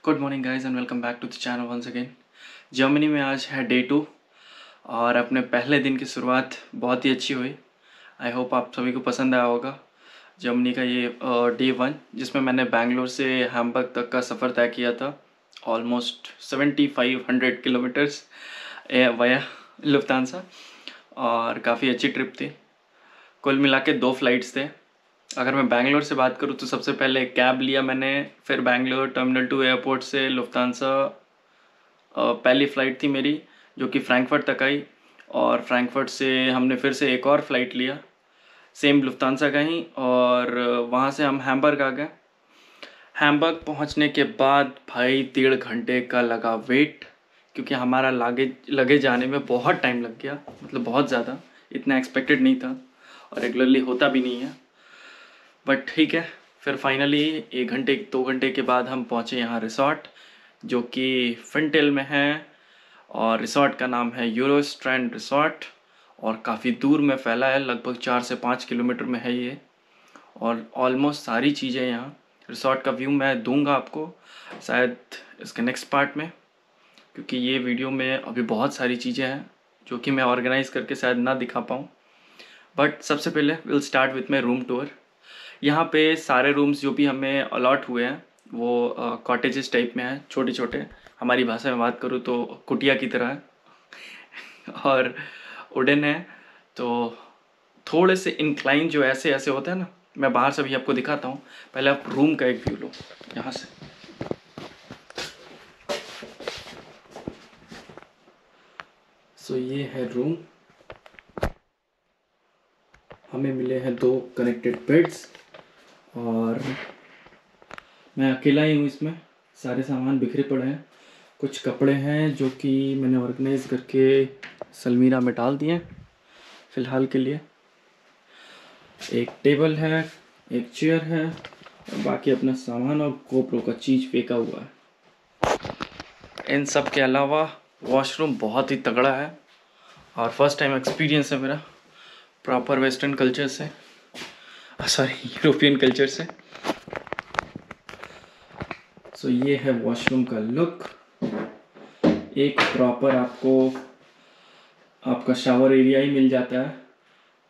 Good morning guys and welcome back to the channel once again. Germany में आज है day 2 और अपने पहले दिन की शुरुआत बहुत ही अच्छी हुई। आई होप आप सभी को पसंद आया होगा जर्मनी का ये डे 1, जिसमें मैंने बैंगलोर से हैम्बर्ग तक का सफ़र तय किया था। ऑलमोस्ट 7500 किलोमीटर्स वाया लुफ्तांसा, और काफ़ी अच्छी ट्रिप थी। कुल मिला के 2 फ्लाइट्स थे। अगर मैं बैंगलोर से बात करूँ तो सबसे पहले कैब लिया मैंने, फिर बैंगलोर टर्मिनल 2 एयरपोर्ट से लुफ्तांसा पहली फ़्लाइट थी मेरी, जो कि फ्रैंकफर्ट तक आई, और फ्रैंकफर्ट से हमने फिर से एक और फ़्लाइट लिया सेम लुफ्तांसा का ही, और वहाँ से हम हैम्बर्ग आ गए। हैम्बर्ग पहुँचने के बाद भाई 1.5 घंटे का लगा वेट, क्योंकि हमारा लगेज आने में बहुत टाइम लग गया, मतलब बहुत ज़्यादा। इतना एक्सपेक्टेड नहीं था और रेगुलरली होता भी नहीं है, बट ठीक है। फिर फाइनली 1-2 घंटे के बाद हम पहुँचे यहाँ रिसॉर्ट, जो कि फिंटेल में है, और रिसॉर्ट का नाम है यूरोस्ट्रैंड रिसॉर्ट, और काफ़ी दूर में फैला है, लगभग 4 से 5 किलोमीटर में है ये। और ऑलमोस्ट सारी चीज़ें यहाँ, रिसॉर्ट का व्यू मैं दूंगा आपको शायद इसके नेक्स्ट पार्ट में, क्योंकि ये वीडियो में अभी बहुत सारी चीज़ें हैं जो कि मैं ऑर्गेनाइज़ करके शायद ना दिखा पाऊँ। बट सबसे पहले will start with my room tour. यहाँ पे सारे रूम्स जो भी हमें अलॉट हुए हैं वो कॉटेजेस टाइप में हैं, छोटे छोटे। हमारी भाषा में बात करूँ तो कुटिया की तरह है और वुडन है, तो थोड़े से इंक्लाइन जो ऐसे ऐसे होते हैं ना, मैं बाहर से भी आपको दिखाता हूँ। पहले आप रूम का एक व्यू लो यहाँ से। सो ये है रूम। हमें मिले हैं 2 कनेक्टेड बेड्स, और मैं अकेला ही हूँ इसमें। सारे सामान बिखरे पड़े हैं। कुछ कपड़े हैं जो कि मैंने ऑर्गेनाइज करके सलमीरा में डाल दिए फ़िलहाल के लिए। एक टेबल है, एक चेयर है, और बाकी अपना सामान और गोप्रो का चीज़ फेंका हुआ है। इन सब के अलावा वॉशरूम बहुत ही तगड़ा है, और फर्स्ट टाइम एक्सपीरियंस है मेरा प्रॉपर वेस्टर्न कल्चर से, सॉरी यूरोपियन कल्चर से। सो ये है वॉशरूम का लुक। एक प्रॉपर आपका शावर एरिया ही मिल जाता है,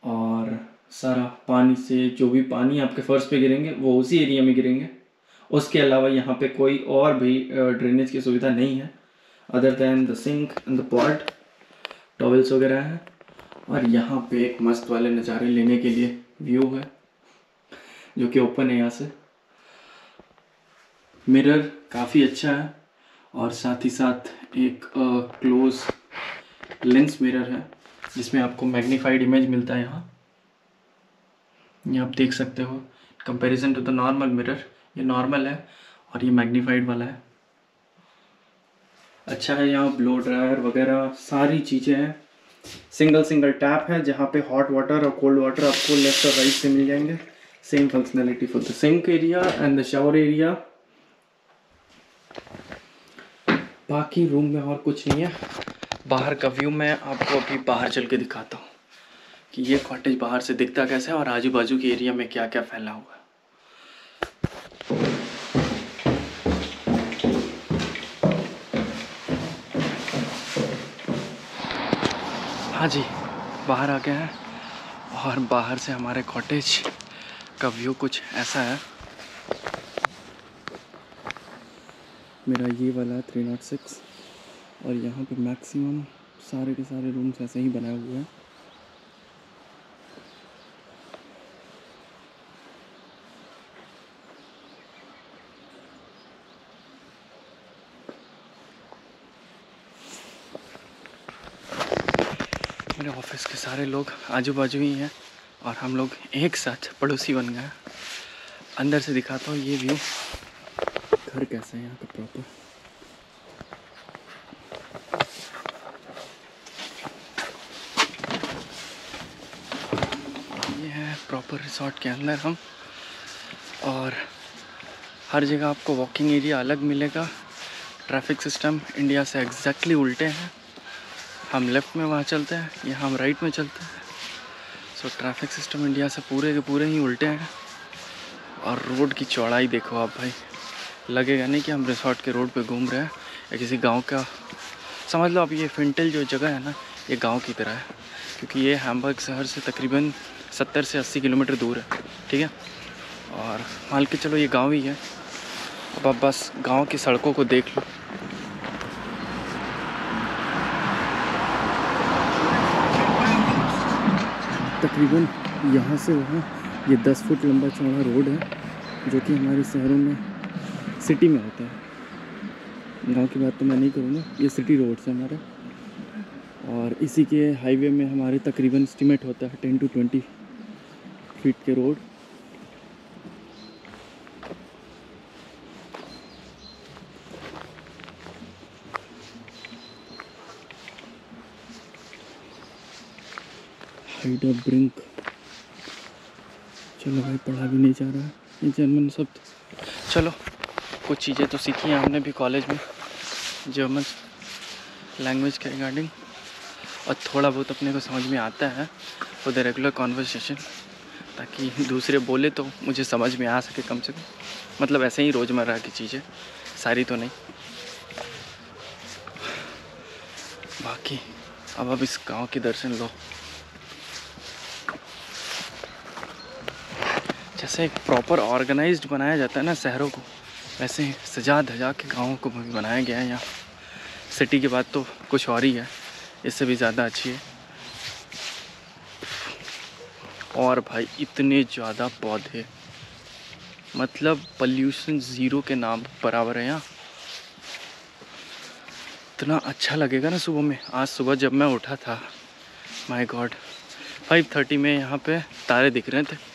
और सारा पानी से जो भी पानी आपके फर्श पे गिरेंगे वो उसी एरिया में गिरेंगे। उसके अलावा यहाँ पे कोई और भी ड्रेनेज की सुविधा नहीं है, other than the sink and the pot, towels वगैरह हैं। और यहाँ पे एक मस्त वाले नज़ारे लेने के लिए व्यू है जो कि ओपन है यहाँ से। मिरर काफ़ी अच्छा है, और साथ ही साथ एक क्लोज लेंस मिरर है जिसमें आपको मैग्नीफाइड इमेज मिलता है। ये आप देख सकते हो comparison to the normal mirror. ये नॉर्मल है और ये मैग्नीफाइड वाला है। अच्छा है, यहाँ ब्लो ड्रायर वगैरह सारी चीज़ें हैं। सिंगल टैप है जहाँ पे हॉट वाटर और कोल्ड वाटर आपको लेफ्ट और राइट से मिल जाएंगे। Same functionality for the sink area and the shower area. बाकी रूम में और कुछ नहीं है। बाहर का व्यू मैं आपको अभी बाहर चल के दिखाता हूँ कि ये कॉटेज बाहर से दिखता कैसा है और आजू बाजू के एरिया में क्या क्या फैला हुआ है। हाँ जी, बाहर आ गए हैं, और बाहर से हमारे कॉटेज का व्यू कुछ ऐसा है। मेरा ये वाला है 306, और यहाँ पे मैक्सिमम सारे के सारे रूम्स ऐसे ही बनाए हुए हैं। मेरे ऑफिस के सारे लोग आजू बाजू ही हैं, और हम लोग एक साथ पड़ोसी बन गए। अंदर से दिखाता हूँ ये व्यू, घर कैसा है यहाँ का प्रॉपर। ये है प्रॉपर रिसॉर्ट के अंदर हम, और हर जगह आपको वॉकिंग एरिया अलग मिलेगा। ट्रैफिक सिस्टम इंडिया से एग्जैक्टली उल्टे हैं। हम लेफ़्ट में वहाँ चलते हैं, यहाँ हम राइट में चलते हैं। सो ट्रैफिक सिस्टम इंडिया से पूरे के पूरे ही उल्टे हैं। और रोड की चौड़ाई देखो आप भाई, लगेगा नहीं कि हम रिसोर्ट के रोड पे घूम रहे हैं या किसी गांव का। समझ लो अब ये फिंटल जो जगह है ना, ये गांव की तरह है, क्योंकि ये हैम्बर्ग शहर से तकरीबन 70 से 80 किलोमीटर दूर है, ठीक है। और मान के चलो ये गांव ही है। अब आप बस गांव की सड़कों को देख लो। तकरीबन यहाँ से वहाँ ये 10 फुट लंबा चौड़ा रोड है, जो कि हमारे शहरों में सिटी में होता है। गांव की बात तो मैं नहीं करूँगा, ये सिटी रोड्स है हमारे। और इसी के हाईवे में हमारे तकरीबन एस्टिमेट होता है 10 to 20 फीट के रोड। हाइडा ब्रिंक। चलो भाई, पढ़ा भी नहीं जा रहा है ये जर्मन शब्द। चलो कुछ चीज़ें तो सीखी हैं हमने भी कॉलेज में जर्मन लैंग्वेज के रिगार्डिंग, और थोड़ा बहुत अपने को समझ में आता है फॉर द रेगुलर कॉन्वर्सेशन, ताकि दूसरे बोले तो मुझे समझ में आ सके कम से कम। मतलब ऐसे ही रोज़मर्रा की चीज़ें, सारी तो नहीं। बाकी अब इस गांव के दर्शन लो। जैसे एक प्रॉपर ऑर्गेनाइज्ड बनाया जाता है ना शहरों को, वैसे ही सजा धजा के गाँवों को भी बनाया गया है यहाँ। सिटी की बात तो कुछ और ही है, इससे भी ज़्यादा अच्छी है। और भाई इतने ज़्यादा पौधे, मतलब पोल्यूशन ज़ीरो के नाम बराबर है यहाँ। इतना अच्छा लगेगा ना सुबह में। आज सुबह जब मैं उठा था, माय गॉड, 5:30 में यहाँ पे तारे दिख रहे थे।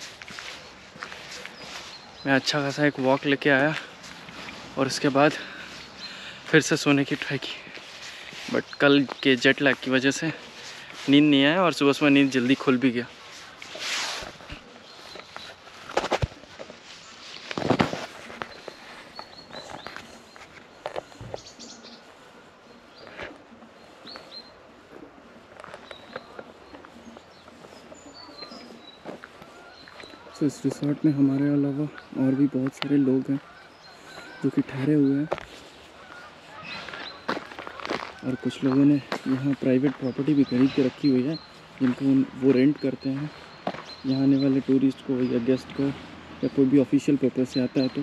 मैं अच्छा खासा एक वॉक लेके आया और उसके बाद फिर से सोने की ट्राई की, बट कल के जेट लैग की वजह से नींद नहीं आया और सुबह नींद जल्दी खुल भी गया। तो इस रिसोर्ट में हमारे अलावा और भी बहुत सारे लोग हैं जो कि ठहरे हुए हैं, और कुछ लोगों ने यहाँ प्राइवेट प्रॉपर्टी भी खरीद के रखी हुई है, जिनको वो रेंट करते हैं यहाँ आने वाले टूरिस्ट को या गेस्ट को, या कोई भी ऑफिशियल पर्पज़ से आता है तो।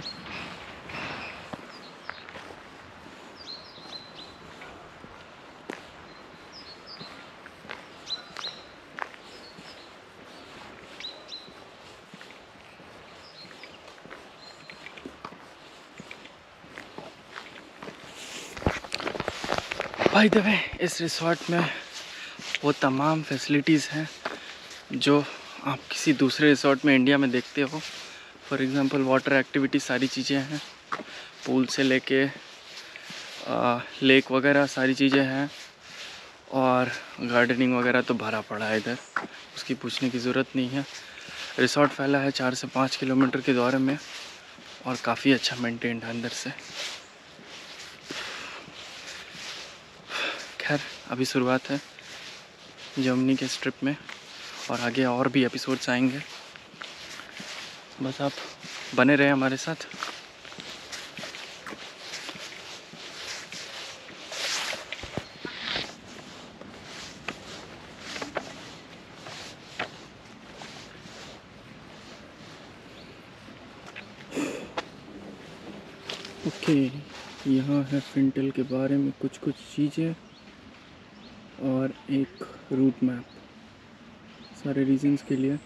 बाय द वे, इस रिसोर्ट में वो तमाम फैसिलिटीज़ हैं जो आप किसी दूसरे रिसोर्ट में इंडिया में देखते हो। फॉर एग्ज़ाम्पल वाटर एक्टिविटी सारी चीज़ें हैं, पूल से लेके लेक वगैरह सारी चीज़ें हैं, और गार्डनिंग वगैरह तो भरा पड़ा है इधर, उसकी पूछने की ज़रूरत नहीं है। रिसोर्ट फैला है 4 से 5 किलोमीटर के दौरे में, और काफ़ी अच्छा मेंटेन्ड है अंदर से। खैर अभी शुरुआत है जर्मनी के इस ट्रिप में, और आगे और भी एपिसोड्स आएंगे। बस आप बने रहे हमारे साथ। ओके, यहाँ है फिंटल के बारे में कुछ चीज़ें और एक रूट मैप, सारे रीजंस के लिए।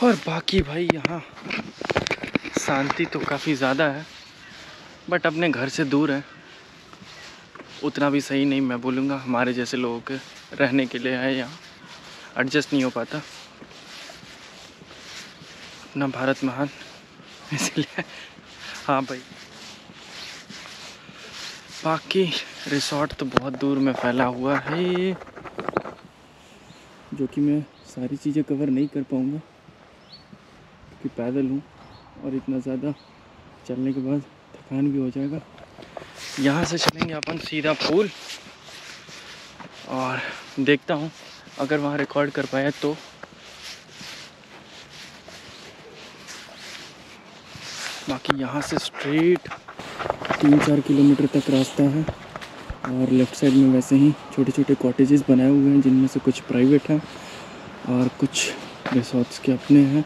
और बाकी भाई यहाँ शांति तो काफ़ी ज़्यादा है, बट अपने घर से दूर है, उतना भी सही नहीं मैं बोलूँगा। हमारे जैसे लोगों के रहने के लिए है, यहाँ एडजस्ट नहीं हो पाता। अपना भारत महान, इसलिए हाँ भाई। बाकी रिसोर्ट तो बहुत दूर में फैला हुआ है, जो कि मैं सारी चीज़ें कवर नहीं कर पाऊँगा क्योंकि पैदल हूँ और इतना ज़्यादा चलने के बाद थकान भी हो जाएगा। यहाँ से चलेंगे अपन सीधा पूल, और देखता हूँ अगर वहाँ रिकॉर्ड कर पाया तो। बाकी यहाँ से स्ट्रेट 3-4 किलोमीटर तक रास्ता है, और लेफ़्ट साइड में वैसे ही छोटे छोटे कॉटेजेस बनाए हुए हैं, जिनमें से कुछ प्राइवेट हैं और कुछ रिसोर्ट्स के अपने हैं।